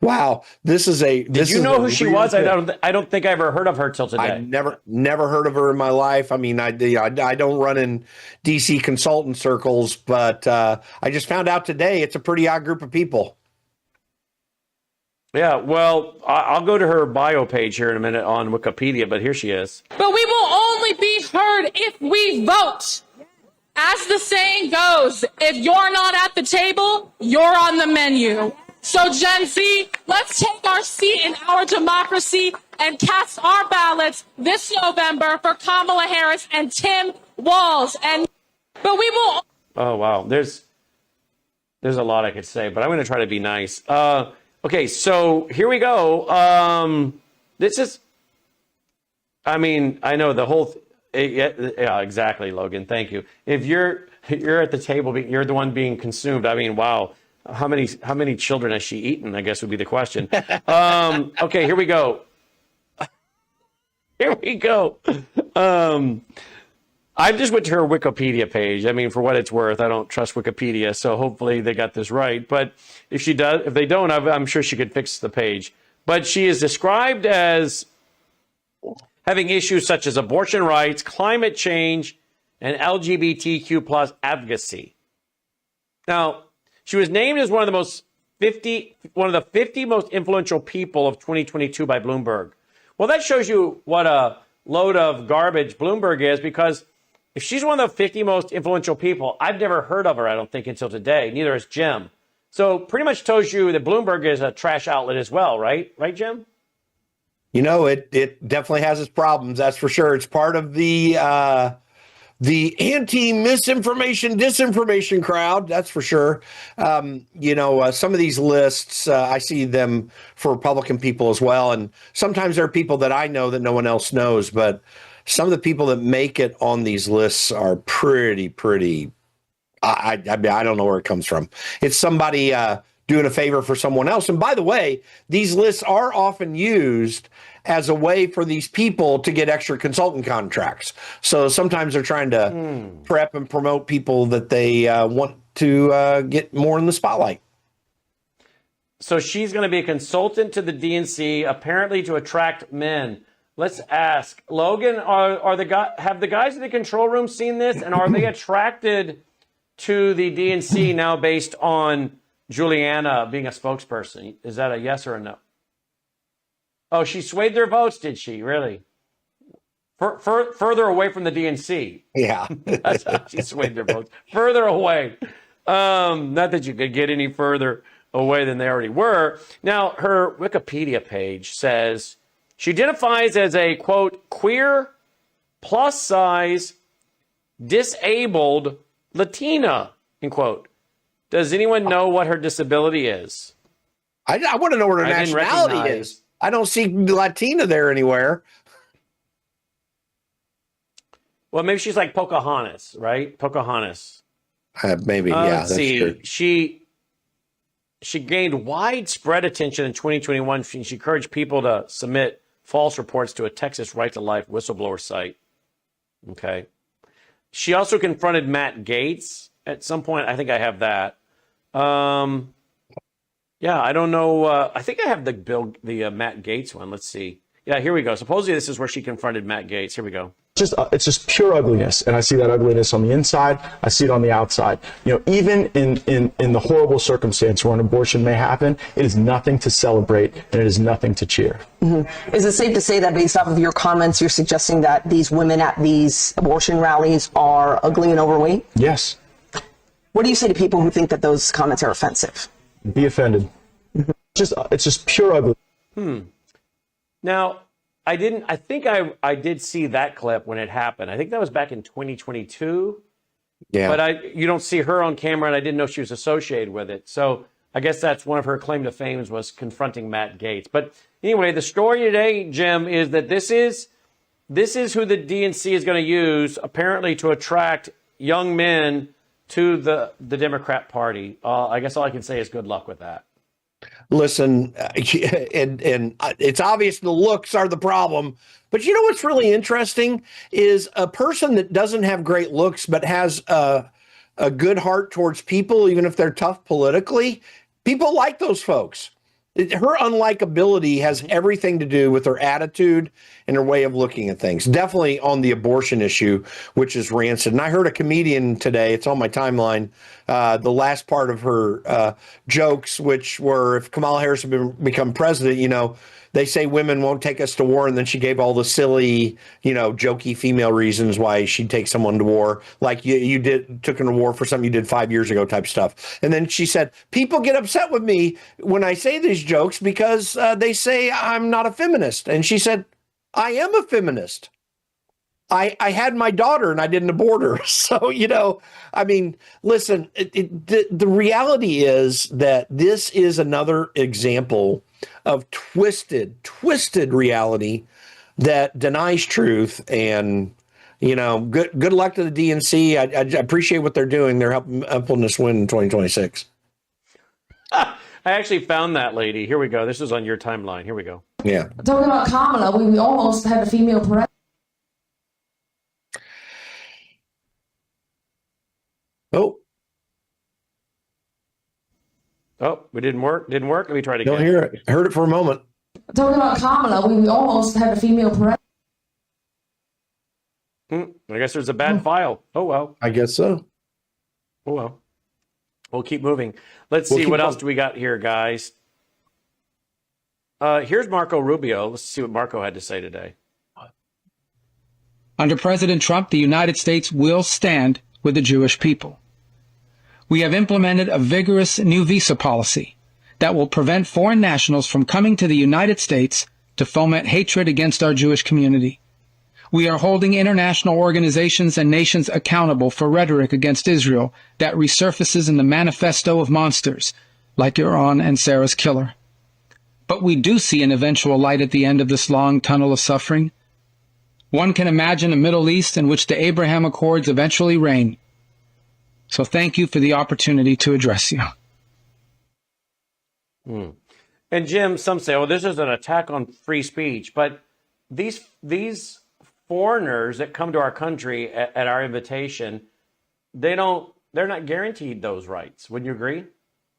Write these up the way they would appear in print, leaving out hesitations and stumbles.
Wow, this is a. Did you know who she was? I don't think I ever heard of her till today. I never heard of her in my life. I mean, I don't run in DC consultant circles, but I just found out today it's a pretty odd group of people. Yeah, well, I'll go to her bio page here in a minute on Wikipedia, but here she is. But we will only be heard if we vote. As the saying goes, if you're not at the table, you're on the menu. So Gen Z, let's take our seat in our democracy and cast our ballots this November for Kamala Harris and Tim Walz. But we will. Oh wow, there's a lot I could say, but I'm going to try to be nice. Okay, so here we go. This is. I mean, I know the whole. Yeah, exactly, Logan. Thank you. If you're at the table, you're the one being consumed. I mean, wow. How many children has she eaten, I guess would be the question. Okay, here we go. Here we go. I just went to her Wikipedia page. I mean, for what it's worth, I don't trust Wikipedia, so hopefully they got this right. But if they don't, I'm sure she could fix the page. But she is described as having issues such as abortion rights, climate change, and LGBTQ plus advocacy. Now, she was named as one of the 50 most influential people of 2022 by Bloomberg. Well, that shows you what a load of garbage Bloomberg is, because if she's one of the 50 most influential people, I've never heard of her, I don't think, until today. Neither has Jim. So pretty much tells you that Bloomberg is a trash outlet as well, right? Right, Jim? You know, it definitely has its problems. That's for sure. It's part of the anti-misinformation, disinformation crowd. That's for sure. Some of these lists, I see them for Republican people as well. And sometimes there are people that I know that no one else knows. But some of the people that make it on these lists are pretty. I don't know where it comes from. It's somebody doing a favor for someone else. And by the way, these lists are often used as a way for these people to get extra consultant contracts. So sometimes they're trying to prep and promote people that they want to get more in the spotlight. So she's going to be a consultant to the DNC, apparently to attract men. Let's ask Logan: have the guys in the control room seen this, and are they attracted to the DNC now based on Juliana being a spokesperson? Is that a yes or a no? Oh, she swayed their votes, did she? Really? Further away from the DNC. Yeah. That's how she swayed their votes. Further away. Not that you could get any further away than they already were. Now, her Wikipedia page says she identifies as a, quote, queer, plus-size, disabled Latina, end quote. Does anyone know what her disability is? I want to know what her nationality is. I don't see Latina there anywhere. Well, maybe she's like Pocahontas, right? Pocahontas. Maybe, yeah. Let's see. True. She gained widespread attention in 2021. She encouraged people to submit false reports to a Texas Right to Life whistleblower site. Okay. She also confronted Matt Gaetz at some point. I think I have that. Yeah, I don't know. I think I have the Matt Gaetz one. Let's see. Yeah, here we go. Supposedly this is where she confronted Matt Gaetz. Here we go. It's just pure ugliness, and I see that ugliness on the inside. I see it on the outside. Even in the horrible circumstance where an abortion may happen, it is nothing to celebrate, and it is nothing to cheer. Mm-hmm. Is it safe to say that based off of your comments, you're suggesting that these women at these abortion rallies are ugly and overweight? Yes. What do you say to people who think that those comments are offensive? Be offended. Mm-hmm. It's just pure ugly. Now, I think I did see that clip when it happened. I think that was back in 2022. Yeah. But you don't see her on camera, and I didn't know she was associated with it. So I guess that's one of her claim to fame was confronting Matt Gaetz. But anyway, the story today, Jim, is that this is who the DNC is going to use, apparently, to attract young men to the Democrat Party. I guess all I can say is good luck with that. Listen, and it's obvious the looks are the problem. But you know what's really interesting is a person that doesn't have great looks but has a good heart towards people, even if they're tough politically. People like those folks. Her unlikability has everything to do with her attitude and her way of looking at things. Definitely on the abortion issue, which is rancid. And I heard a comedian today, it's on my timeline, the last part of her jokes, which were, if Kamala Harris had become president, you know, they say women won't take us to war. And then she gave all the silly, you know, jokey female reasons why she'd take someone to war. Like you took them to war for something you did 5 years ago type stuff. And then she said, people get upset with me when I say these jokes because they say I'm not a feminist. And she said, I am a feminist. I had my daughter and I didn't abort her. So, you know, I mean, listen, the reality is that this is another example of twisted reality that denies truth. And, you know, good luck to the DNC. I appreciate what they're doing. They're helping us win in 2026. I actually found that lady. Here we go. This is on your timeline. Here we go. Yeah. Talking about Kamala, we almost had a female president. Oh, we didn't work. Didn't work. Let me try it again. Don't hear it. Heard it for a moment. Talking about Kamala, we almost had a female president. I guess there's a bad file. Oh, well. I guess so. Oh, well. We'll keep moving. Let's see. What else do we got here, guys? Here's Marco Rubio. Let's see what Marco had to say today. Under President Trump, the United States will stand with the Jewish people. We have implemented a vigorous new visa policy that will prevent foreign nationals from coming to the United States to foment hatred against our Jewish community. We are holding international organizations and nations accountable for rhetoric against Israel that resurfaces in the manifesto of monsters like Iran and Sarah's killer. But we do see an eventual light at the end of this long tunnel of suffering. One can imagine a Middle East in which the Abraham Accords eventually reign. So thank you for the opportunity to address you. And Jim, some say, "Oh, this is an attack on free speech." But these foreigners that come to our country at our invitation, they're not guaranteed those rights. Wouldn't you agree?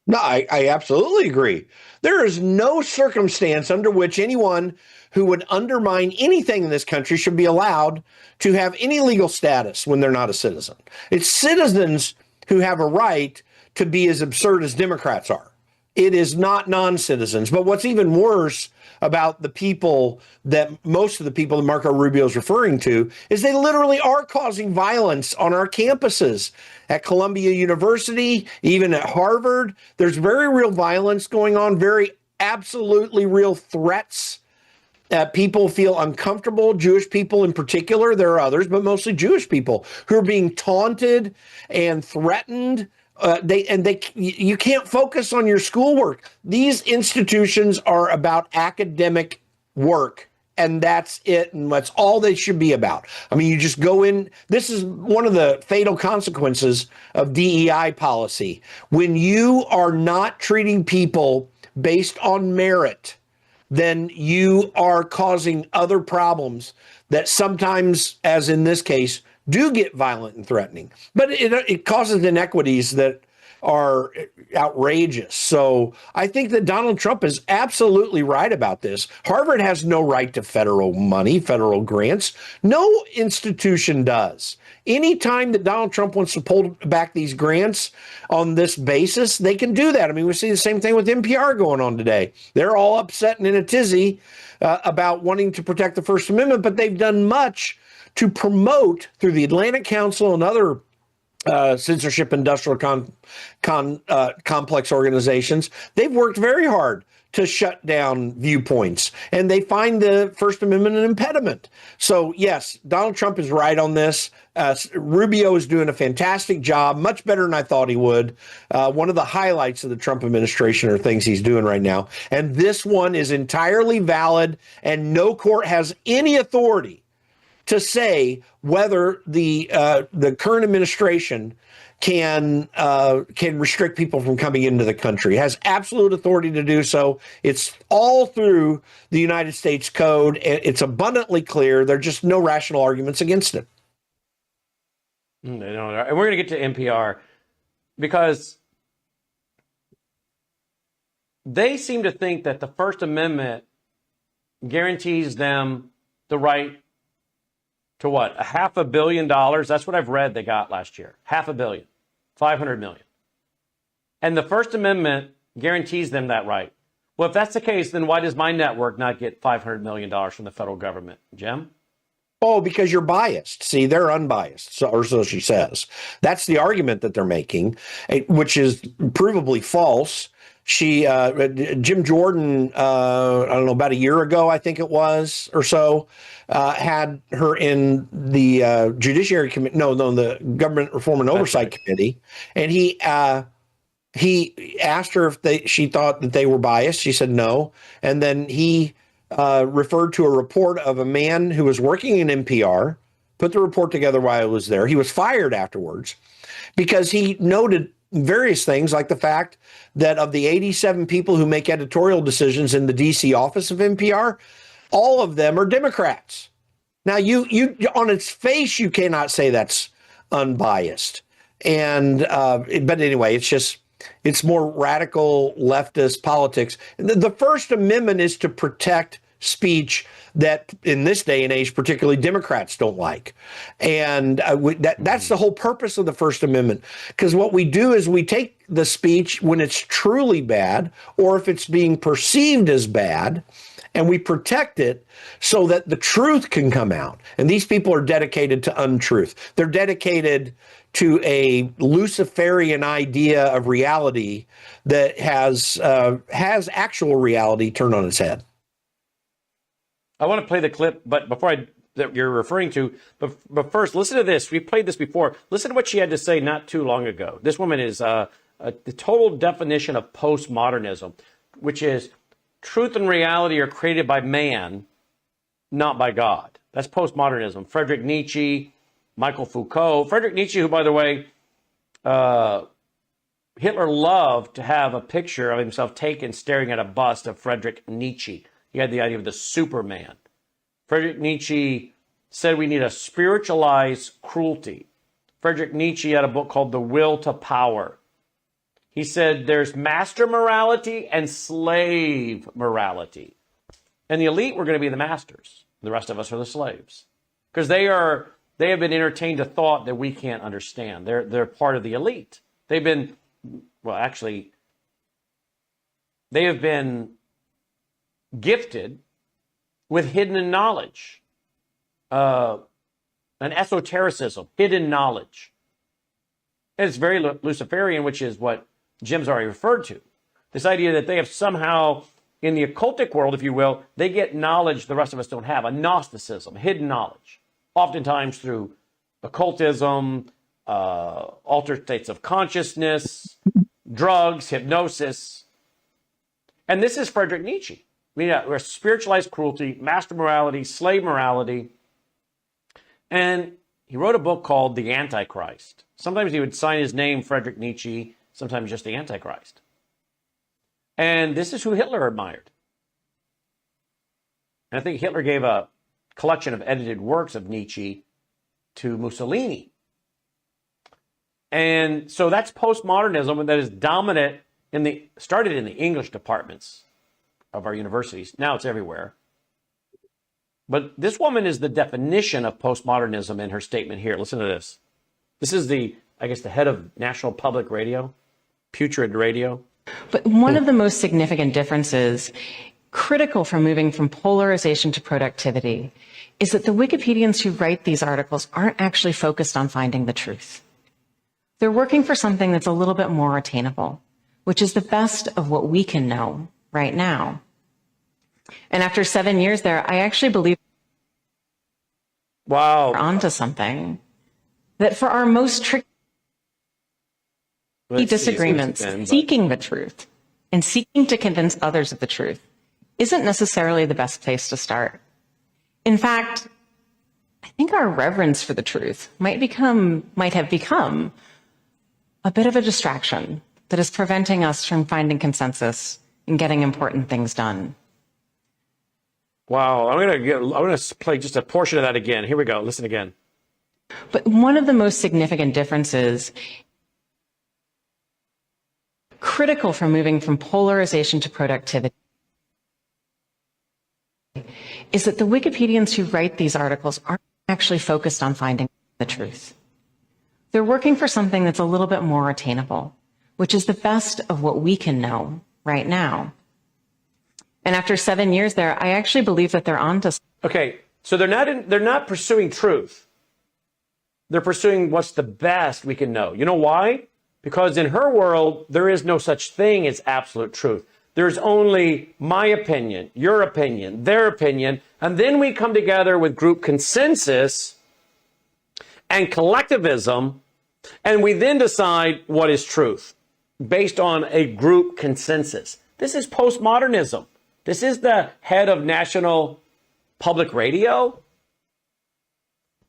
No, I absolutely agree. There is no circumstance under which anyone who would undermine anything in this country should be allowed to have any legal status when they're not a citizen. It's citizens who have a right to be as absurd as Democrats are. It is not non-citizens. But what's even worse about the people that most of the people that Marco Rubio is referring to is they literally are causing violence on our campuses at Columbia University, even at Harvard. There's very real violence going on, very absolutely real threats. People feel uncomfortable, Jewish people in particular. There are others, but mostly Jewish people who are being taunted and threatened. You can't focus on your schoolwork. These institutions are about academic work, and that's it, and that's all they should be about. I mean, you just go in. This is one of the fatal consequences of DEI policy. When you are not treating people based on merit, then you are causing other problems that sometimes, as in this case, do get violent and threatening. But it causes inequities that are outrageous. So I think that Donald Trump is absolutely right about this. Harvard has no right to federal money, federal grants. No institution does. Anytime that Donald Trump wants to pull back these grants on this basis, they can do that. I mean, we see the same thing with NPR going on today. They're all upset and in a tizzy about wanting to protect the First Amendment, but they've done much to promote through the Atlantic Council and other censorship industrial complex organizations. They've worked very hard to shut down viewpoints, and they find the First Amendment an impediment. So yes, Donald Trump is right on this. Rubio is doing a fantastic job, much better than I thought he would. One of the highlights of the Trump administration are things he's doing right now. And this one is entirely valid, and no court has any authority to say whether the current administration can restrict people from coming into the country. It has absolute authority to do so. It's all through the United States Code. It's abundantly clear. There are just no rational arguments against it. And we're going to get to NPR because they seem to think that the First Amendment guarantees them the right to what? $500 million. That's what I've read they got last year. $500 million, 500 million. And the First Amendment guarantees them that right. Well, if that's the case, then why does my network not get $500 million from the federal government? Jim? Oh, because you're biased. See, they're unbiased, or so she says. That's the argument that they're making, which is provably false. Jim Jordan, I don't know, about a year ago, I think it was, or so, had her in the Judiciary Committee, the Government Reform and Oversight Committee, and he asked her if she thought that they were biased. She said no, and then he referred to a report of a man who was working in NPR, put the report together while I was there. He was fired afterwards because he noted various things like the fact that of the 87 people who make editorial decisions in the DC office of NPR, all of them are Democrats. Now, you on its face, you cannot say that's unbiased. And but anyway, it's more radical leftist politics. The First Amendment is to protect speech that in this day and age, particularly Democrats don't like. And that's the whole purpose of the First Amendment. Because what we do is we take the speech when it's truly bad, or if it's being perceived as bad, and we protect it so that the truth can come out. And these people are dedicated to untruth. They're dedicated to a Luciferian idea of reality that has actual reality turned on its head. I want to play the clip, but that you're referring to, but first, listen to this. We played this before. Listen to what she had to say not too long ago. This woman is the total definition of postmodernism, which is truth and reality are created by man, not by God. That's postmodernism. Friedrich Nietzsche, Michael Foucault. Friedrich Nietzsche, who, by the way, Hitler loved to have a picture of himself taken staring at a bust of Friedrich Nietzsche. He had the idea of the Superman. Friedrich Nietzsche said we need a spiritualized cruelty. Friedrich Nietzsche had a book called The Will to Power. He said there's master morality and slave morality. And the elite were going to be the masters. The rest of us are the slaves. Because they have been entertained a thought that we can't understand. They're part of the elite. They have been gifted with hidden knowledge, an esotericism, hidden knowledge. And it's very Luciferian, which is what Jim's already referred to. This idea that they have somehow, in the occultic world, if you will, they get knowledge the rest of us don't have, a Gnosticism, hidden knowledge, oftentimes through occultism, altered states of consciousness, drugs, hypnosis. And this is Friedrich Nietzsche. We're spiritualized cruelty, master morality, slave morality. And he wrote a book called The Antichrist. Sometimes he would sign his name Friedrich Nietzsche, sometimes just the Antichrist. And this is who Hitler admired. And I think Hitler gave a collection of edited works of Nietzsche to Mussolini. And so that's postmodernism, and that is dominant started in the English departments of our universities. Now it's everywhere. But this woman is the definition of postmodernism in her statement here. Listen to this. This is the head of National Public Radio, Putrid Radio. But one of the most significant differences, critical for moving from polarization to productivity, is that the Wikipedians who write these articles aren't actually focused on finding the truth. They're working for something that's a little bit more attainable, which is the best of what we can know right now. And after 7 years there, I actually believe we're onto something that for our most tricky disagreements, seeking the truth and seeking to convince others of the truth isn't necessarily the best place to start. In fact, I think our reverence for the truth might have become a bit of a distraction that is preventing us from finding consensus and getting important things done. Wow, I'm gonna play just a portion of that again. Here we go. Listen again. But one of the most significant differences critical for moving from polarization to productivity is that the Wikipedians who write these articles aren't actually focused on finding the truth. They're working for something that's a little bit more attainable, which is the best of what we can know right now. And after 7 years there, I actually believe that they're onto. Okay, so they're not pursuing truth. They're pursuing what's the best we can know. You know why? Because in her world, there is no such thing as absolute truth. There's only my opinion, your opinion, their opinion, and then we come together with group consensus and collectivism, and we then decide what is truth based on a group consensus. This is postmodernism. This is the head of National Public Radio.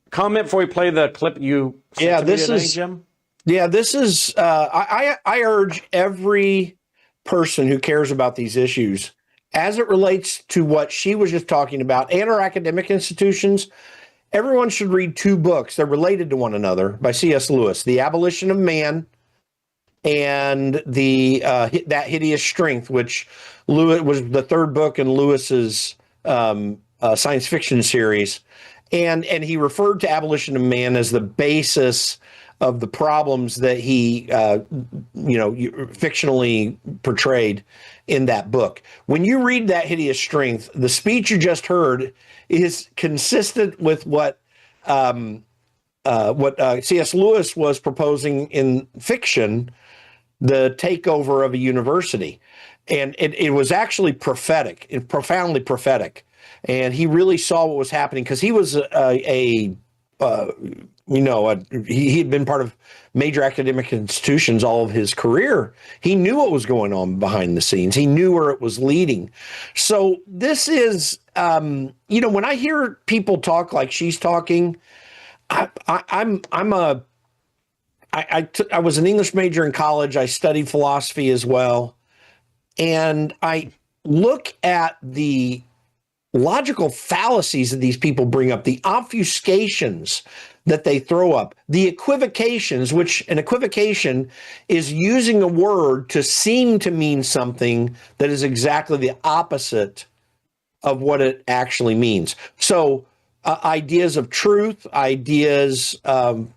Comment before we play the clip you sent to me today, Jim? Yeah, this is, I urge every person who cares about these issues, as it relates to what she was just talking about and our academic institutions, everyone should read two books. They're related to one another by C.S. Lewis, The Abolition of Man and That Hideous Strength, which Lewis was the third book in Lewis's science fiction series. And he referred to Abolition of Man as the basis of the problems that he, fictionally portrayed in that book. When you read That Hideous Strength, the speech you just heard is consistent with what C.S. Lewis was proposing in fiction, the takeover of a university. And it was actually prophetic, profoundly prophetic. And he really saw what was happening because he was he had been part of major academic institutions all of his career. He knew what was going on behind the scenes. He knew where it was leading. So this is, when I hear people talk like she's talking, I was an English major in college. I studied philosophy as well. And I look at the logical fallacies that these people bring up, the obfuscations that they throw up, the equivocations, which an equivocation is using a word to seem to mean something that is exactly the opposite of what it actually means. So ideas of truth, ideas of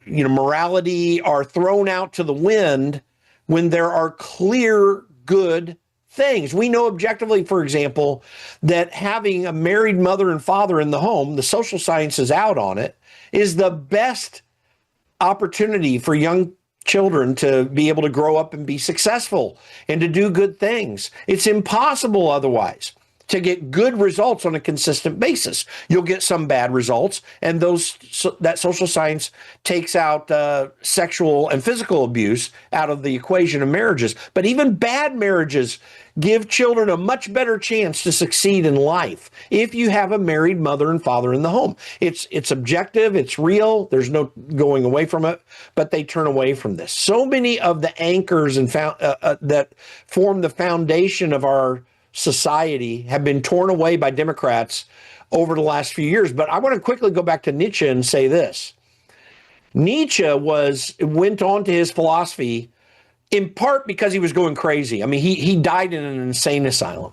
morality are thrown out to the wind when there are clear good things. We know objectively, for example, that having a married mother and father in the home, the social science is out on it, is the best opportunity for young children to be able to grow up and be successful and to do good things. It's impossible otherwise to get good results on a consistent basis. You'll get some bad results, and that social science takes out sexual and physical abuse out of the equation of marriages. But even bad marriages give children a much better chance to succeed in life if you have a married mother and father in the home. It's objective, it's real, there's no going away from it, but they turn away from this. So many of the anchors and that form the foundation of our society have been torn away by Democrats over the last few years. But I want to quickly go back to Nietzsche and say this. Nietzsche went on to his philosophy in part because he was going crazy. I mean, he died in an insane asylum.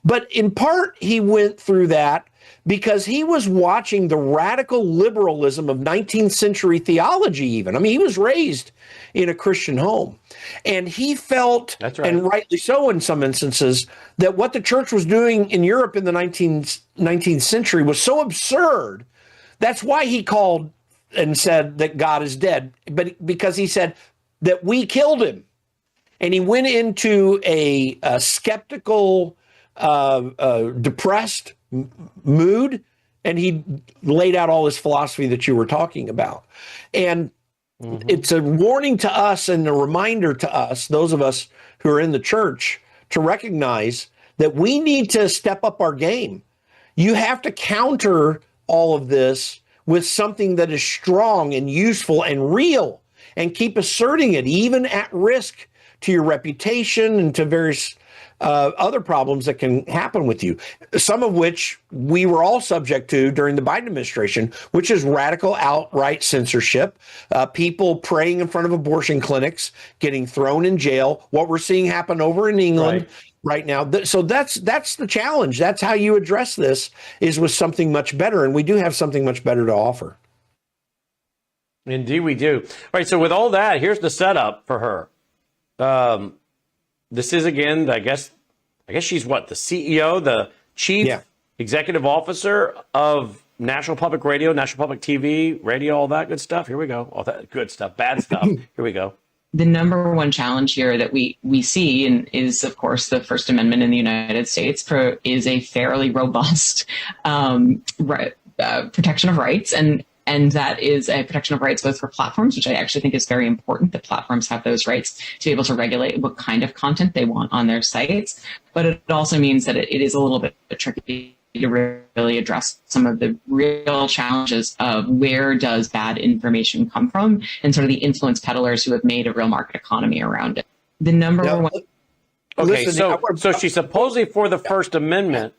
But in part, he went through that because he was watching the radical liberalism of 19th century theology even. I mean, he was raised in a Christian home. And he felt, that's right, and rightly so in some instances, that what the church was doing in Europe in the 19th century was so absurd. That's why he called and said that God is dead, but because he said that we killed him. And he went into a skeptical, depressed mood, and he laid out all this philosophy that you were talking about. And it's a warning to us and a reminder to us, those of us who are in the church, to recognize that we need to step up our game. You have to counter all of this with something that is strong and useful and real, and keep asserting it, even at risk to your reputation and to various other problems that can happen with you, some of which we were all subject to during the Biden administration, which is radical outright censorship, people praying in front of abortion clinics, getting thrown in jail, what we're seeing happen over in England right now. So that's the challenge. That's how you address this, is with something much better. And we do have something much better to offer. Indeed, we do. All right. So with all that, here's the setup for her. This is, again, I guess she's what, the CEO, the chief executive officer of National Public Radio, National Public TV, radio, all that good stuff. Here we go. All that good stuff, bad stuff. Here we go. The number one challenge here that we see and is, of course, the First Amendment in the United States is a fairly robust protection of rights. And that is a protection of rights both for platforms, which I actually think is very important, that platforms have those rights to be able to regulate what kind of content they want on their sites. But it also means that it is a little bit tricky to really address some of the real challenges of where does bad information come from, and sort of the influence peddlers who have made a real market economy around it. The number one. Okay, so she's supposedly for the First Amendment,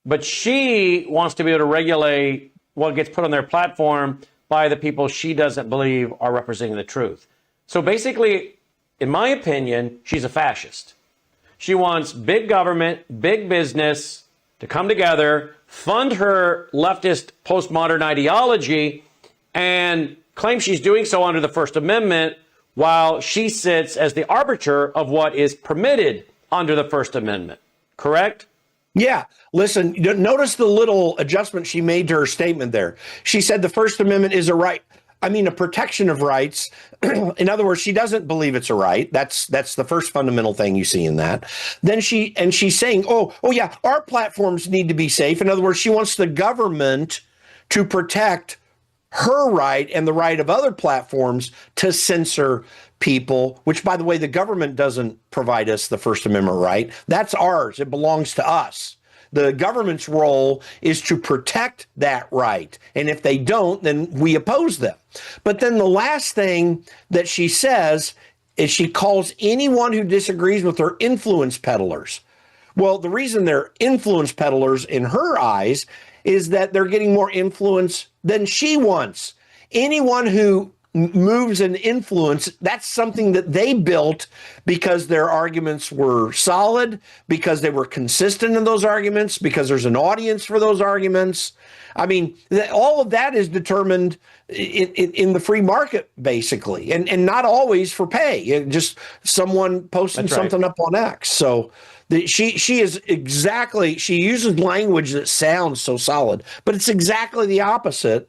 but she wants to be able to regulate what gets put on their platform by the people she doesn't believe are representing the truth. So basically, in my opinion, she's a fascist. She wants big government, big business to come together, fund her leftist postmodern ideology, and claim she's doing so under the First Amendment while she sits as the arbiter of what is permitted under the First Amendment. Correct? Yeah. Listen, notice the little adjustment she made to her statement there. She said the First Amendment is a protection of rights. In other words, she doesn't believe it's a right. That's the first fundamental thing you see in that. Then she's saying, oh yeah, our platforms need to be safe. In other words, she wants the government to protect her right and the right of other platforms to censor people, which, by the way, the government doesn't provide us the First Amendment right. That's ours. It belongs to us. The government's role is to protect that right. And if they don't, then we oppose them. But then the last thing that she says is she calls anyone who disagrees with her influence peddlers. Well, the reason they're influence peddlers in her eyes is that they're getting more influence than she wants. Anyone who moves and influence, that's something that they built because their arguments were solid, because they were consistent in those arguments, because there's an audience for those arguments. I mean, all of that is determined in the free market, basically, and not always for pay. Just someone posting something up on X. So she is exactly, she uses language that sounds so solid, but it's exactly the opposite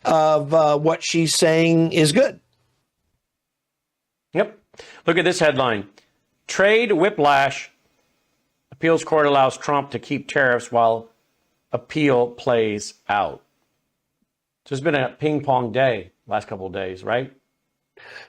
of what she's saying is good. Yep. Look at this headline. Trade whiplash. Appeals court allows Trump to keep tariffs while appeal plays out. So it's been a ping pong day last couple of days, right?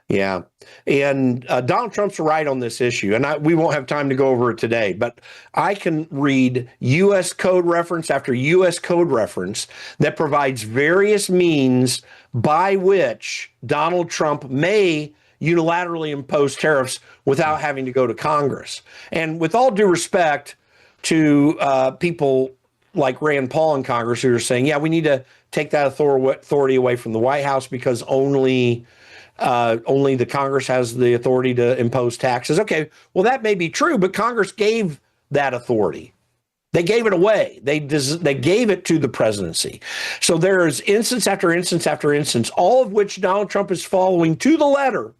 Yeah. And Donald Trump's right on this issue. And we won't have time to go over it today, but I can read U.S. code reference after U.S. code reference that provides various means by which Donald Trump may unilaterally impose tariffs without having to go to Congress. And with all due respect to people like Rand Paul in Congress who are saying, yeah, we need to take that authority away from the White House because only the Congress has the authority to impose taxes. Okay, well, that may be true, but Congress gave that authority. They gave it away. They gave it to the presidency. So there is instance after instance after instance, all of which Donald Trump is following to the letter,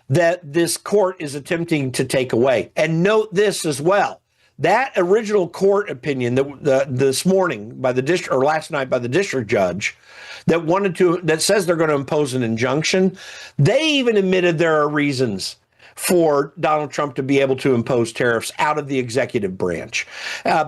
that this court is attempting to take away. And note this as well. That original court opinion that this morning by the district, or last night by the district judge, that says they're going to impose an injunction, they even admitted there are reasons for Donald Trump to be able to impose tariffs out of the executive branch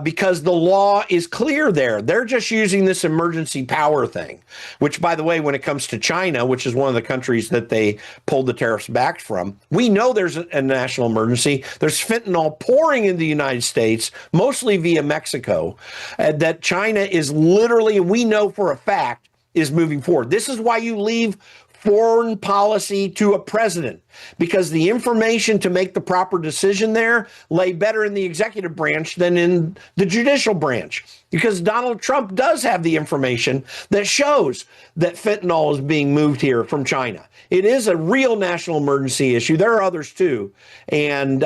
because the law is clear there. They're just using this emergency power thing, which, by the way, when it comes to China, which is one of the countries that they pulled the tariffs back from, we know there's a national emergency. There's fentanyl pouring in the United States, mostly via Mexico, that China is literally, we know for a fact, is moving forward. This is why you leave foreign policy to a president, because the information to make the proper decision there lay better in the executive branch than in the judicial branch, because Donald Trump does have the information that shows that fentanyl is being moved here from China. It is a real national emergency issue. There are others too. And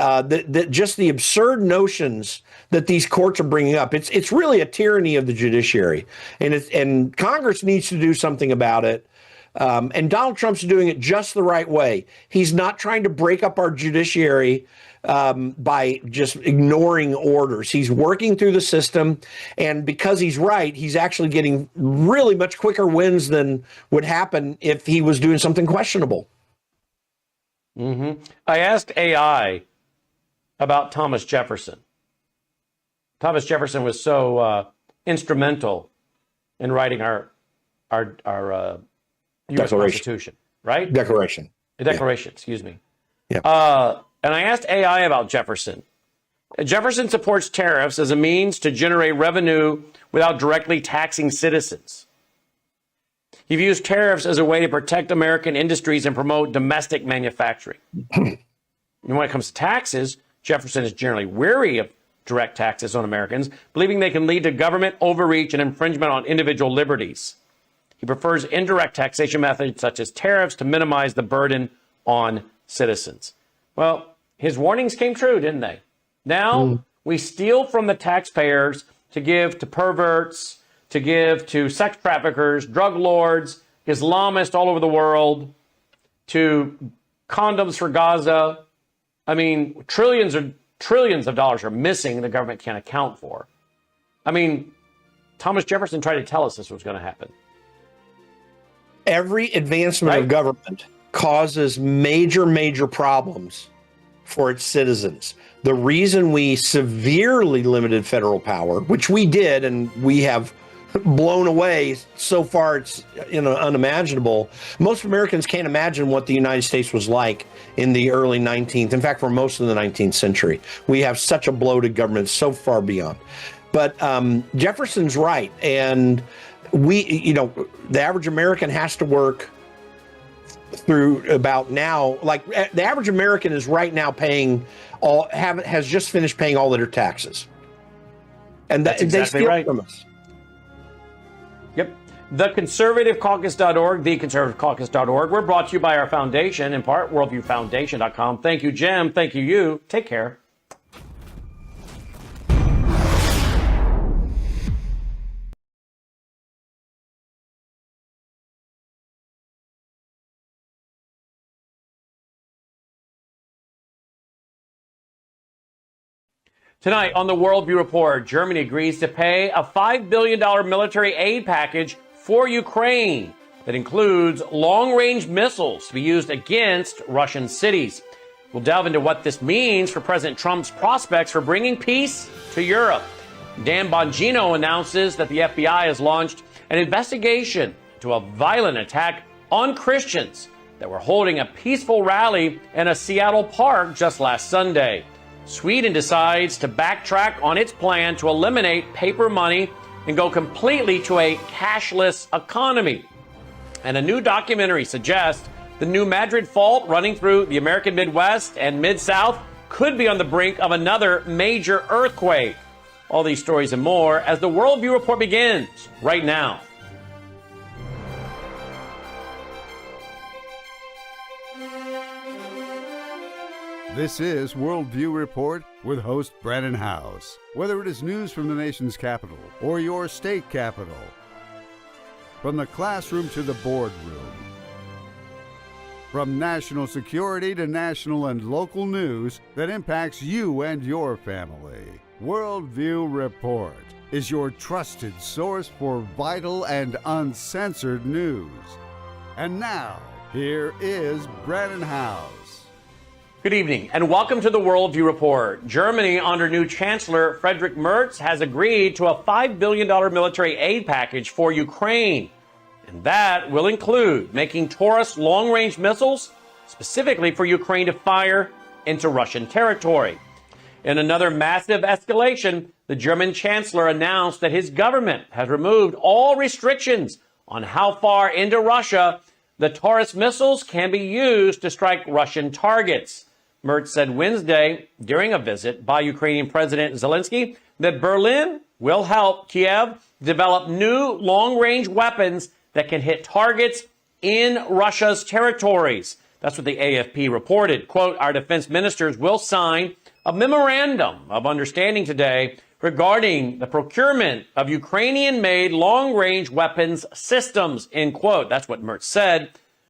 just the absurd notions that these courts are bringing up, it's really a tyranny of the judiciary. And Congress needs to do something about it. And Donald Trump's doing it just the right way. He's not trying to break up our judiciary by just ignoring orders. He's working through the system. And because he's right, he's actually getting really much quicker wins than would happen if he was doing something questionable. I asked AI about Thomas Jefferson. Thomas Jefferson was so instrumental in writing our U.S. Constitution, right? Declaration. The Declaration, excuse me. Yeah. And I asked AI about Jefferson. Jefferson supports tariffs as a means to generate revenue without directly taxing citizens. He views tariffs as a way to protect American industries and promote domestic manufacturing. And when it comes to taxes, Jefferson is generally wary of direct taxes on Americans, believing they can lead to government overreach and infringement on individual liberties. He prefers indirect taxation methods such as tariffs to minimize the burden on citizens. Well, his warnings came true, didn't they? Now we steal from the taxpayers to give to perverts, to give to sex traffickers, drug lords, Islamists all over the world, to condoms for Gaza. I mean, trillions of dollars are missing the government can't account for. I mean, Thomas Jefferson tried to tell us this was going to happen. Every advancement of government causes major problems for its citizens. The reason we severely limited federal power, which we did, and we have blown away so far, it's unimaginable. Most Americans can't imagine what the United States was like in the early 19th. In fact, for most of the 19th century, we have such a bloated government, so far beyond. But Jefferson's right, and the average American has to work through about now, like the average American is right now has just finished paying all of their taxes. And that's exactly they steal right from us. Yep. TheConservativeCaucus.org, TheConservativeCaucus.org. We're brought to you by our foundation, in part, WorldviewFoundation.com. Thank you, Jim. Thank you, you. Take care. Tonight on the Worldview Report, Germany agrees to pay a $5 billion military aid package for Ukraine that includes long-range missiles to be used against Russian cities. We'll delve into what this means for President Trump's prospects for bringing peace to Europe. Dan Bongino announces that the FBI has launched an investigation into a violent attack on Christians that were holding a peaceful rally in a Seattle park just last Sunday. Sweden decides to backtrack on its plan to eliminate paper money and go completely to a cashless economy. And a new documentary suggests the new Madrid fault running through the American Midwest and Mid-South could be on the brink of another major earthquake. All these stories and more as the Worldview Report begins right now. This is Worldview Report with host Brandon House. Whether it is news from the nation's capital or your state capital, from the classroom to the boardroom, from national security to national and local news that impacts you and your family, Worldview Report is your trusted source for vital and uncensored news. And now, here is Brandon House. Good evening and welcome to the Worldview Report. Germany, under new Chancellor Friedrich Merz, has agreed to a $5 billion military aid package for Ukraine. And that will include making Taurus long-range missiles specifically for Ukraine to fire into Russian territory. In another massive escalation, the German Chancellor announced that his government has removed all restrictions on how far into Russia The Taurus missiles can be used to strike Russian targets. Merz said Wednesday during a visit by Ukrainian President Zelensky that Berlin will help Kiev develop new long-range weapons that can hit targets in Russia's territories. That's what the AFP reported. Quote, our defense ministers will sign a memorandum of understanding today regarding the procurement of Ukrainian-made long-range weapons systems, end quote. That's what Merz said.